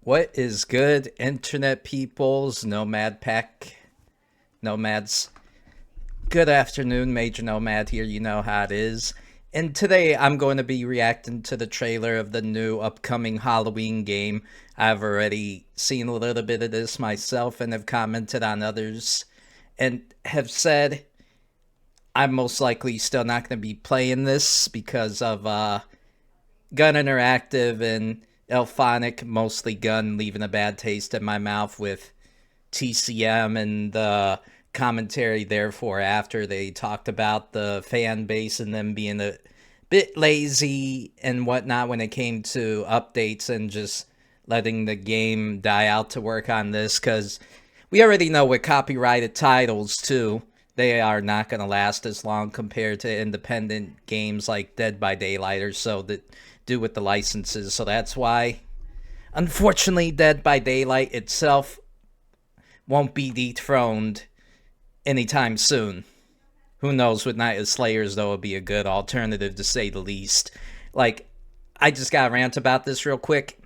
What is good, internet peoples, nomads? Good afternoon, Major Nomad here, you know how it is. And today I'm going to be reacting to the trailer of the new upcoming Halloween game. I've already seen a little bit of this myself and have commented on others and have said I'm most likely still not going to be playing this because of Gun Interactive and Elphonic, mostly Gun, leaving a bad taste in my mouth with TCM and the commentary therefore after they talked about the fan base and them being a bit lazy and whatnot when it came to updates and just letting the game die out to work on this, because we already know with copyrighted titles too, they are not going to last as long compared to independent games like Dead by Daylight or so that do with the licenses. So that's why, unfortunately, Dead by Daylight itself won't be dethroned anytime soon. Who knows, with Night of Slayers, though, it'll be a good alternative to say the least. Like, I just gotta rant about this real quick.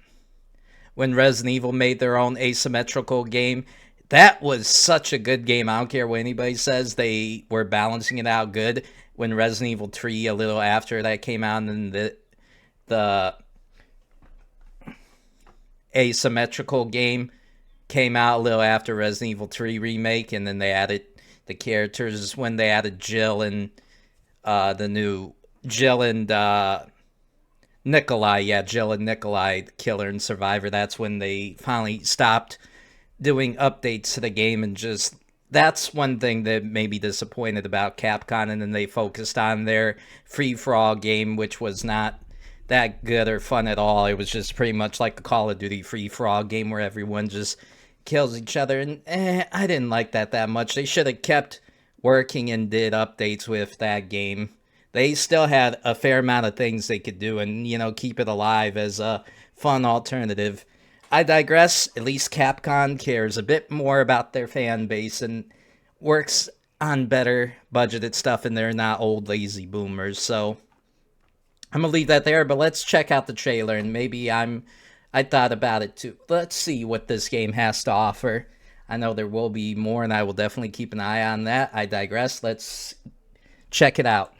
When Resident Evil made their own asymmetrical game, that was such a good game. I don't care what anybody says, they were balancing it out good. When Resident Evil 3, a little after that came out, and the asymmetrical game came out a little after Resident Evil 3 remake, and then they added the characters when they added Jill and the new Jill and Nikolai. Yeah, Jill and Nikolai, Killer and Survivor. That's when they finally stopped doing updates to the game, and just that's one thing that made me disappointed about Capcom. And then they focused on their free-for-all game, which was not that good or fun at all. It was just pretty much like a Call of Duty free-for-all game where everyone just kills each other, and I didn't like that much. They should have kept working and did updates with that game. They still had a fair amount of things they could do and, you know, keep it alive as a fun alternative. I digress. At least Capcom cares a bit more about their fan base and works on better budgeted stuff, and they're not old lazy boomers. So I'm gonna leave that there, but let's check out the trailer, and maybe I thought about it too. Let's see what this game has to offer. I know there will be more, and I will definitely keep an eye on that. I digress. Let's check it out.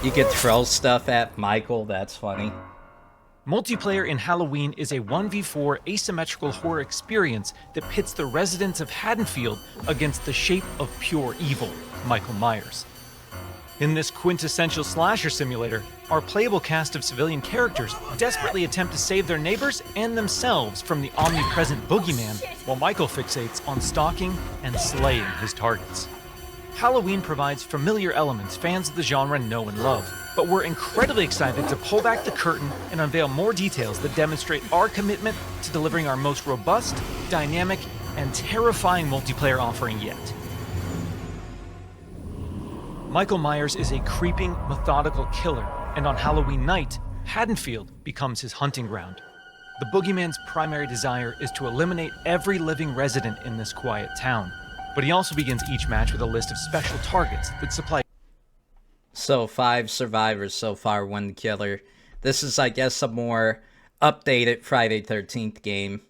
You could throw stuff at Michael. That's funny. Multiplayer in Halloween is a 1v4 asymmetrical horror experience that pits the residents of Haddonfield against the shape of pure evil, Michael Myers. In this quintessential slasher simulator, our playable cast of civilian characters desperately attempt to save their neighbors and themselves from the omnipresent boogeyman, while Michael fixates on stalking and slaying his targets. Halloween provides familiar elements fans of the genre know and love, but we're incredibly excited to pull back the curtain and unveil more details that demonstrate our commitment to delivering our most robust, dynamic, and terrifying multiplayer offering yet. Michael Myers is a creeping, methodical killer, and on Halloween night, Haddonfield becomes his hunting ground. The boogeyman's primary desire is to eliminate every living resident in this quiet town, but he also begins each match with a list of special targets that supply. So 5 survivors so far, 1 killer. This is, I guess, a more updated Friday 13th game.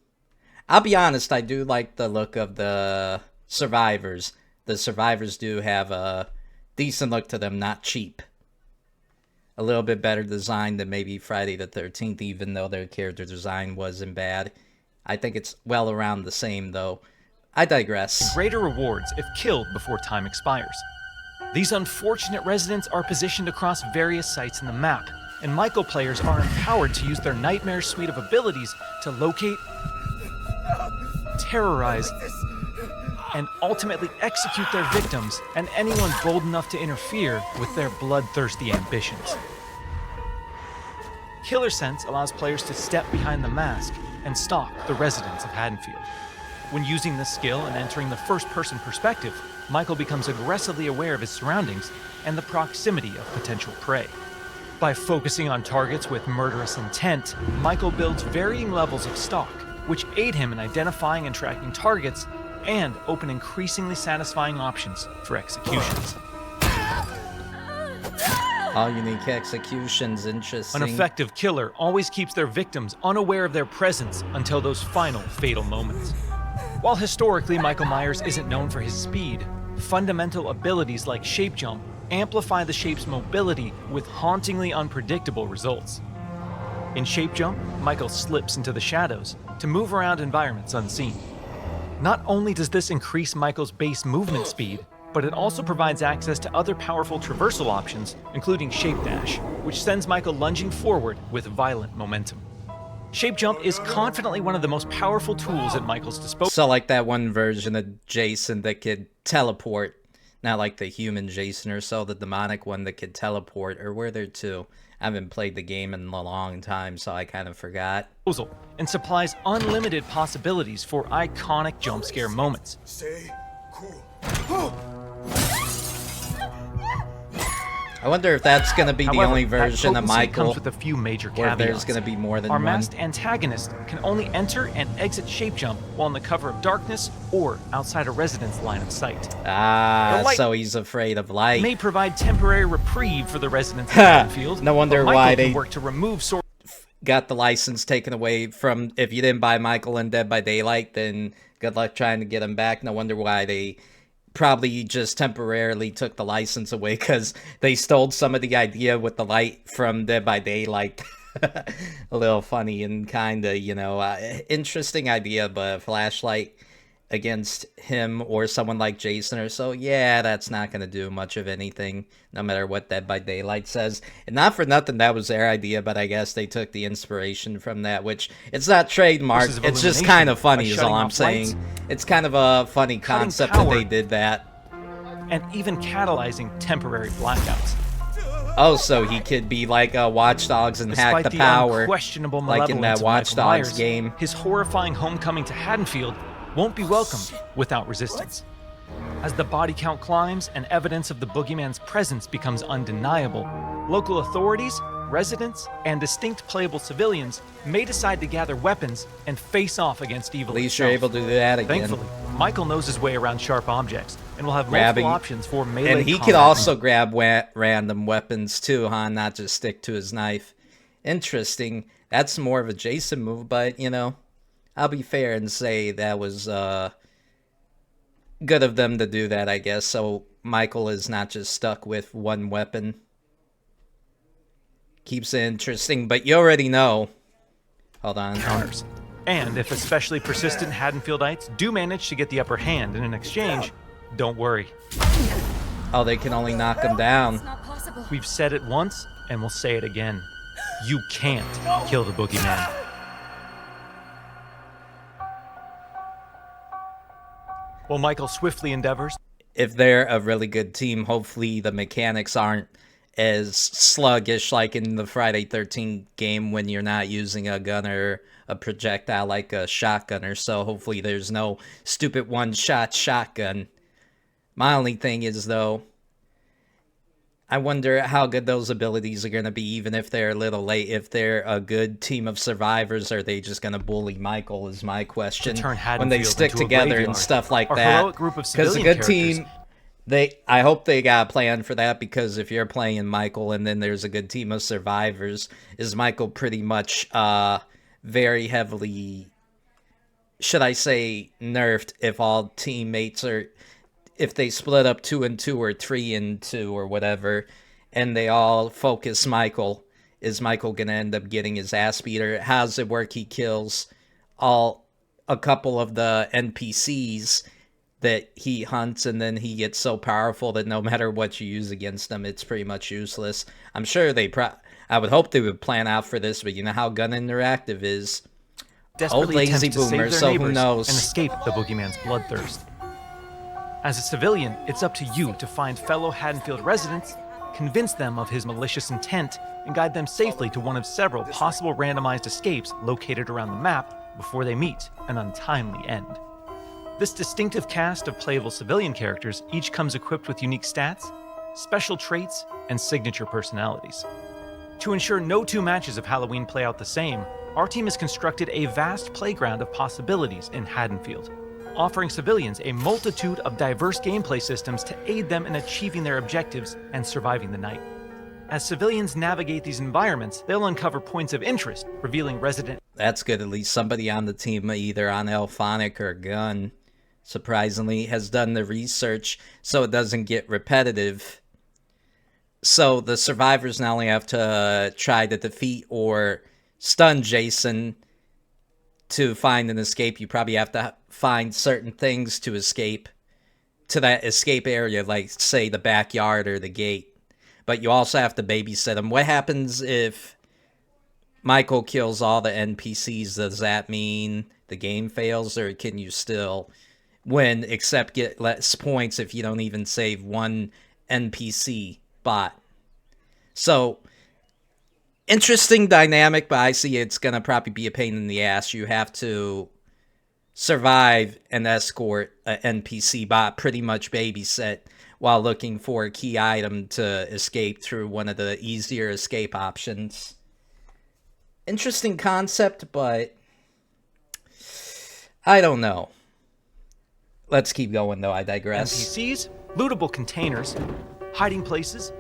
I'll be honest, I do like the look of the survivors. The survivors do have a decent look to them, not cheap. A little bit better design than maybe Friday the 13th, even though their character design wasn't bad. I think it's well around the same, though. I digress. Greater rewards if killed before time expires. These unfortunate residents are positioned across various sites in the map, and Michael players are empowered to use their nightmare suite of abilities to locate, terrorize, and ultimately execute their victims and anyone bold enough to interfere with their bloodthirsty ambitions. Killer Sense allows players to step behind the mask and stalk the residents of Haddonfield. When using this skill and entering the first-person perspective, Michael becomes aggressively aware of his surroundings and the proximity of potential prey. By focusing on targets with murderous intent, Michael builds varying levels of stalk, which aid him in identifying and tracking targets and open increasingly satisfying options for executions. All unique executions, An interesting. effective killer always keeps their victims unaware of their presence until those final fatal moments. While historically Michael Myers isn't known for his speed, fundamental abilities like shape jump amplify the shape's mobility with hauntingly unpredictable results. In shape jump, Michael slips into the shadows to move around environments unseen. Not only does this increase Michael's base movement speed, but it also provides access to other powerful traversal options, including shape dash, which sends Michael lunging forward with violent momentum. Shape jump is confidently one of the most powerful tools at Michael's disposal. So like that one version of Jason that could teleport, not like the human Jason or so, the demonic one that could teleport, or were there two? I haven't played the game in a long time, so I kind of forgot. And supplies unlimited possibilities for iconic jump scare moments. Stay cool. I wonder if that's going to be the However, only that version of potency Michael, comes with a few major or caveats. if there's going to be more than Our one. masked antagonist can only enter and exit shape jump while in the cover of darkness or outside a resident's line of sight. Ah, The light so he's afraid of light. May provide temporary reprieve for the residents of Haddonfield. No wonder but Michael why can they work to remove got the license taken away from, if you didn't buy Michael in Dead by Daylight, then good luck trying to get him back. No wonder why they probably just temporarily took the license away, because they stole some of the idea with the light from Dead by Daylight. A little funny and kind of, interesting idea, but a flashlight against him or someone like Jason or so, yeah, that's not going to do much of anything, no matter what Dead by Daylight says. And not for nothing, that was their idea, but I guess they took the inspiration from that, which it's not trademarked. It's just kind of funny is all I'm saying. It's kind of a funny concept that they did that. and even catalyzing temporary blackouts. Oh, so he could be like Watch Dogs and hack Despite the power, unquestionable like in that malevolence of Watch Michael Dogs Myers, game. His horrifying homecoming to Haddonfield won't be welcomed without resistance. As the body count climbs and evidence of the boogeyman's presence becomes undeniable, local authorities, residents, and distinct playable civilians may decide to gather weapons and face off against evil At least itself. you're able to do that again. Thankfully, Michael knows his way around sharp objects and will have Grabbing- multiple options for melee And he combat. could also grab random weapons too, huh? Not just stick to his knife. Interesting. That's more of a Jason move, but, I'll be fair and say that was good of them to do that, I guess. So Michael is not just stuck with one weapon. Keeps it interesting, but you already know. Hold on. counters. And if especially persistent Haddonfieldites do manage to get the upper hand in an exchange, don't worry. Oh, they can only knock him down. It's not possible. We've said it once, and we'll say it again. You can't kill the boogeyman. While Michael swiftly endeavors If they're a really good team, hopefully the mechanics aren't as sluggish like in the Friday 13 game when you're not using a gun or a projectile like a shotgun or so. Hopefully there's no stupid one-shot shotgun. My only thing is, though, I wonder how good those abilities are going to be, even if they're a little late. If they're a good team of survivors, are they just going to bully Michael is my question. turn When they Haddonfield stick into a together and graveyard. stuff like Our that. heroic group of Because a civilian good characters- team... I hope they got a plan for that, because if you're playing Michael and then there's a good team of survivors, is Michael pretty much very heavily, should I say, nerfed if all teammates are, if they split up 2 and 2 or 3 and 2 or whatever, and they all focus Michael, is Michael gonna end up getting his ass beat? Or how does it work? He kills a couple of the NPCs that he hunts, and then he gets so powerful that no matter what you use against him, it's pretty much useless. I'm sure I would hope they would plan out for this, but you know how Gun Interactive is. desperately lazy attempts to save boomer, their so who neighbors knows? and escape the boogeyman's bloodthirst. As a civilian, it's up to you to find fellow Haddonfield residents, convince them of his malicious intent, and guide them safely to one of several possible randomized escapes located around the map before they meet an untimely end. This distinctive cast of playable civilian characters each comes equipped with unique stats, special traits, and signature personalities. To ensure no two matches of Halloween play out the same, our team has constructed a vast playground of possibilities in Haddonfield, offering civilians a multitude of diverse gameplay systems to aid them in achieving their objectives and surviving the night. As civilians navigate these environments, they'll uncover points of interest, revealing resident... That's good. At least somebody on the team, either on Elphonic or Gun, surprisingly, has done the research so it doesn't get repetitive. So the survivors not only have to try to defeat or stun Jason to find an escape, you probably have to find certain things to escape to that escape area, like, say, the backyard or the gate. But you also have to babysit them. What happens if Michael kills all the NPCs? Does that mean the game fails, or can you still win, except get less points if you don't even save one NPC bot? So, interesting dynamic, but I see it's going to probably be a pain in the ass. You have to survive and escort an NPC bot, pretty much babysit, while looking for a key item to escape through one of the easier escape options. Interesting concept, but I don't know. Let's keep going, though. I digress. NPCs, lootable containers, hiding places,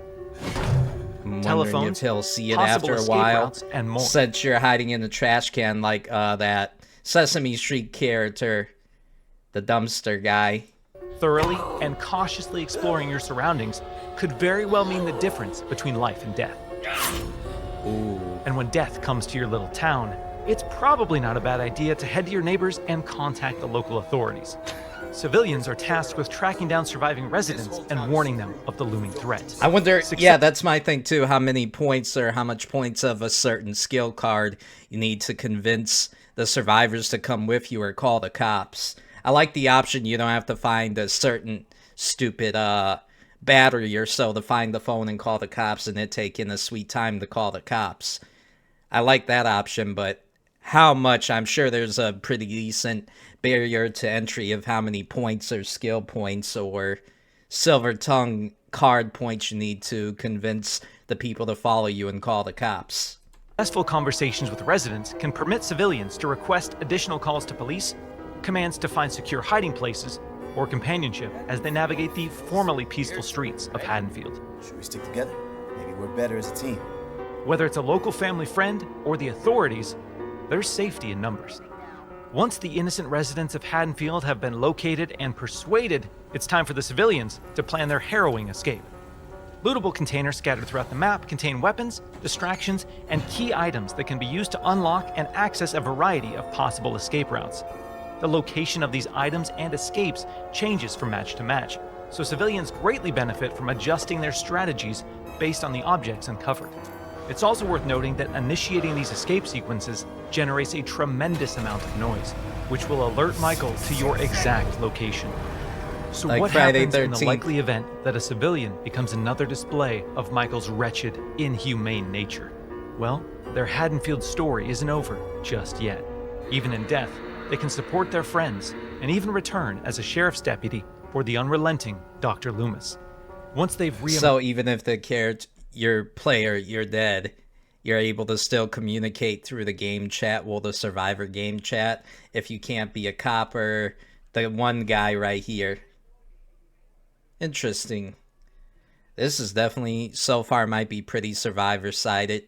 I'm telephones, wondering if he'll see it possible after a escape while, routes, and more. since you're hiding in the trash can like that Sesame Street character, the dumpster guy. Thoroughly and cautiously exploring your surroundings could very well mean the difference between life and death. Ooh. And when death comes to your little town, it's probably not a bad idea to head to your neighbors and contact the local authorities. Civilians are tasked with tracking down surviving residents and warning them of the looming threat. I wonder, yeah, that's my thing too, how many points or how much points of a certain skill card you need to convince the survivors to come with you or call the cops. I like the option you don't have to find a certain stupid battery or so to find the phone and call the cops, and it taking a sweet time to call the cops. I like that option, but how much? I'm sure there's a pretty decent barrier to entry of how many points or skill points or silver tongue card points you need to convince the people to follow you and call the cops. Successful conversations with residents can permit civilians to request additional calls to police, commands to find secure hiding places, or companionship as they navigate the formerly peaceful streets of Haddonfield. Should we stick together? Maybe we're better as a team. Whether it's a local family friend or the authorities, there's safety in numbers. Once the innocent residents of Haddonfield have been located and persuaded, it's time for the civilians to plan their harrowing escape. Lootable containers scattered throughout the map contain weapons, distractions, and key items that can be used to unlock and access a variety of possible escape routes. The location of these items and escapes changes from match to match, so civilians greatly benefit from adjusting their strategies based on the objects uncovered. It's also worth noting that initiating these escape sequences generates a tremendous amount of noise, which will alert Michael to your exact location. So Like what Friday happens in the 13th. likely event that a civilian becomes another display of Michael's wretched, inhumane nature? Well, their Haddonfield story isn't over just yet. Even in death, they can support their friends and even return as a sheriff's deputy for the unrelenting Dr. Loomis. Once they've So even if the character, your player, you're dead, you're able to still communicate through the game chat, well, the survivor game chat, if you can't be a cop or the one guy right here. Interesting. This is definitely, so far, might be pretty survivor-sided.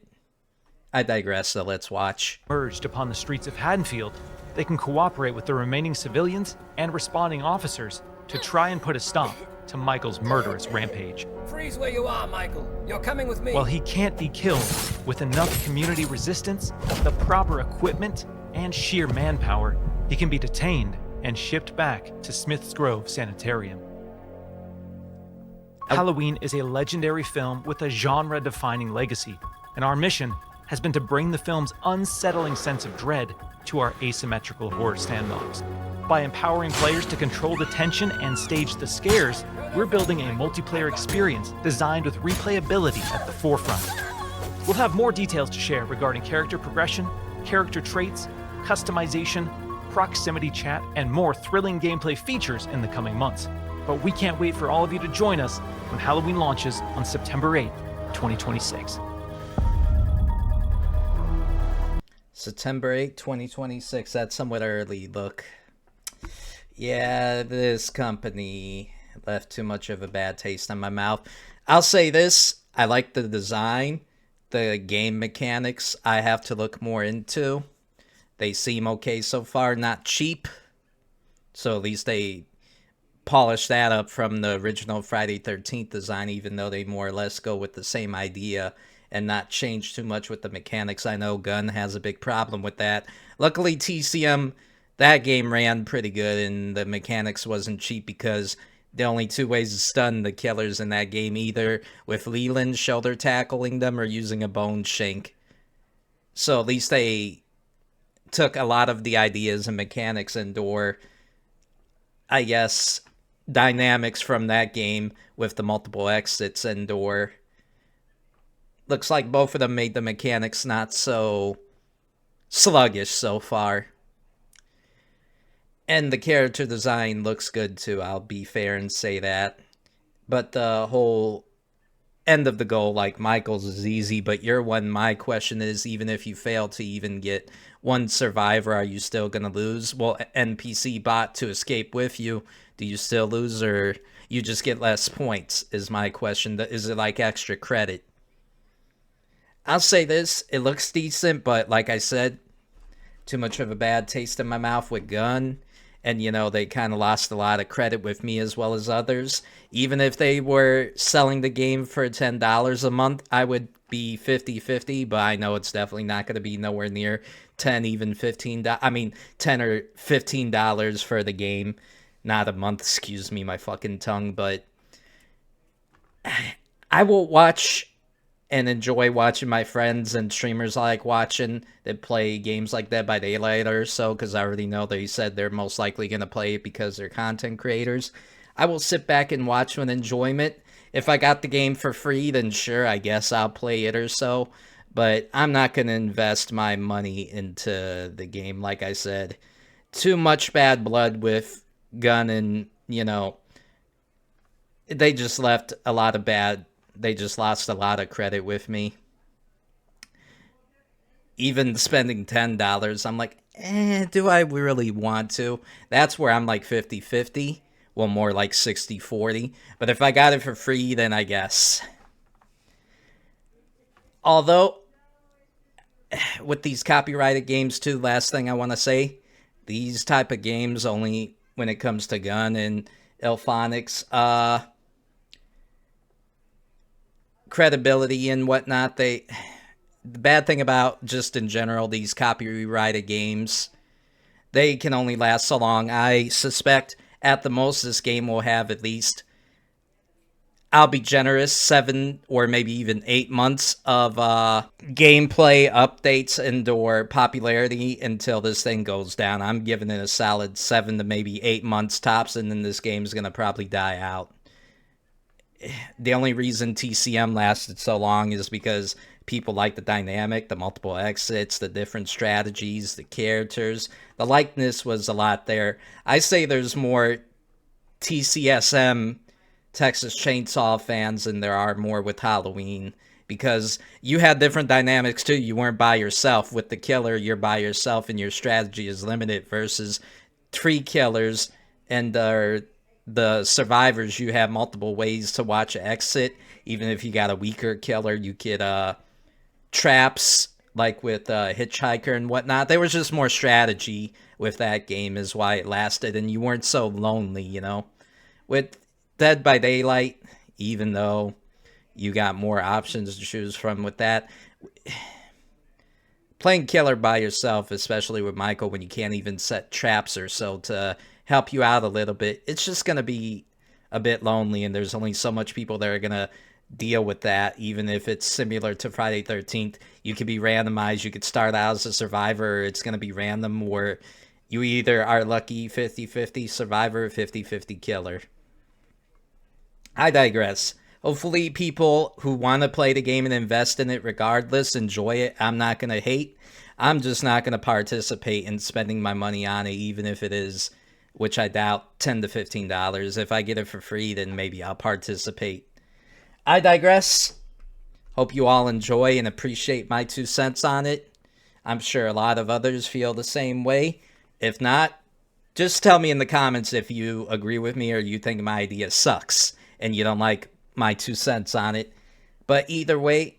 I digress, so let's watch. emerged upon the streets of Haddonfield, they can cooperate with the remaining civilians and responding officers to try and put a stop to Michael's murderous rampage. Freeze where you are, Michael. You're coming with me. While he can't be killed, with enough community resistance, the proper equipment, and sheer manpower, he can be detained and shipped back to Smith's Grove Sanitarium. Halloween is a legendary film with a genre-defining legacy, and our mission has been to bring the film's unsettling sense of dread to our asymmetrical horror sandbox. By empowering players to control the tension and stage the scares, we're building a multiplayer experience designed with replayability at the forefront. We'll have more details to share regarding character progression, character traits, customization, proximity chat, and more thrilling gameplay features in the coming months. But we can't wait for all of you to join us when Halloween launches on September 8th, 2026. September 8th, 2026. That's somewhat early. Look. Yeah, this company left too much of a bad taste in my mouth. I'll say this. I like the design. The game mechanics I have to look more into. They seem okay so far, not cheap. So at least they polish that up from the original Friday 13th design, even though they more or less go with the same idea and not change too much with the mechanics. I know Gunn has a big problem with that. Luckily, TCM, that game ran pretty good, and the mechanics wasn't cheap because the only two ways to stun the killers in that game, either with Leland shoulder tackling them or using a bone shank. So at least they took a lot of the ideas and mechanics and/or, I guess, dynamics from that game with the multiple exits and/or looks like both of them made the mechanics not so sluggish so far. And the character design looks good too, I'll be fair and say that. But the whole end of the goal, like Michael's, is easy, but your one, my question is, even if you fail to even get one survivor, are you still going to lose? Well, NPC bot to escape with you, do you still lose, or you just get less points, is my question. Is it like extra credit? I'll say this, it looks decent, but like I said, too much of a bad taste in my mouth with Gun. And, you know, they kind of lost a lot of credit with me as well as others. Even if they were selling the game for $10 a month, I would be 50-50, but I know it's definitely not going to be nowhere near 10, even $15. I mean, $10 or $15 for the game. Not a month, excuse me, my fucking tongue, but I will watch and enjoy watching my friends and streamers I like watching that play games like Dead by Daylight or so, because I already know they said they're most likely going to play it because they're content creators. I will sit back and watch with enjoyment. If I got the game for free, then sure, I guess I'll play it or so. But I'm not going to invest my money into the game, like I said. Too much bad blood with Gun, and, you know, they just left a lot of bad... They just lost a lot of credit with me. Even spending $10, I'm like, do I really want to? That's where I'm like 50-50. Well, more like 60-40. But if I got it for free, then I guess. Although, with these copyrighted games too, last thing I want to say, these type of games, only when it comes to Gun and Ilphonics, credibility and whatnot, the bad thing about just in general these copyrighted games, they can only last so long. I suspect at the most this game will have at least, I'll be generous, 7 or maybe even 8 months of gameplay updates and or popularity until this thing goes down. I'm giving it a solid 7 to maybe 8 months tops, and then this game's gonna probably die out. The only reason TCM lasted so long is because people like the dynamic, the multiple exits, the different strategies, the characters. The likeness was a lot there. I say there's more TCSM, Texas Chainsaw fans, than there are more with Halloween. Because you had different dynamics too. You weren't by yourself. With the killer, you're by yourself and your strategy is limited versus 3 killers and the survivors, you have multiple ways to watch an exit. Even if you got a weaker killer, you get traps, like with Hitchhiker and whatnot. There was just more strategy with that game is why it lasted, and you weren't so lonely, you know. With Dead by Daylight, even though you got more options to choose from with that, playing killer by yourself, especially with Michael, when you can't even set traps or so to help you out a little bit, it's just going to be a bit lonely, and there's only so much people that are going to deal with that. Even if it's similar to Friday 13th, you could be randomized. You could start out as a survivor, or it's going to be random, where you either are lucky 50-50 survivor, 50-50 killer. I digress. Hopefully people who want to play the game and invest in it regardless enjoy it. I'm not going to hate. I'm just not going to participate in spending my money on it, even if it is, which I doubt, $10 to $15. If I get it for free, then maybe I'll participate. I digress. Hope you all enjoy and appreciate my 2 cents on it. I'm sure a lot of others feel the same way. If not, just tell me in the comments if you agree with me or you think my idea sucks and you don't like my 2 cents on it. But either way,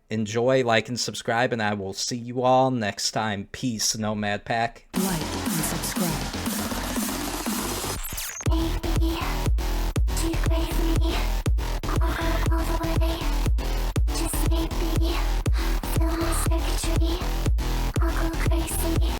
enjoy, like, and subscribe, and I will see you all next time. Peace, Nomad Pack. Light.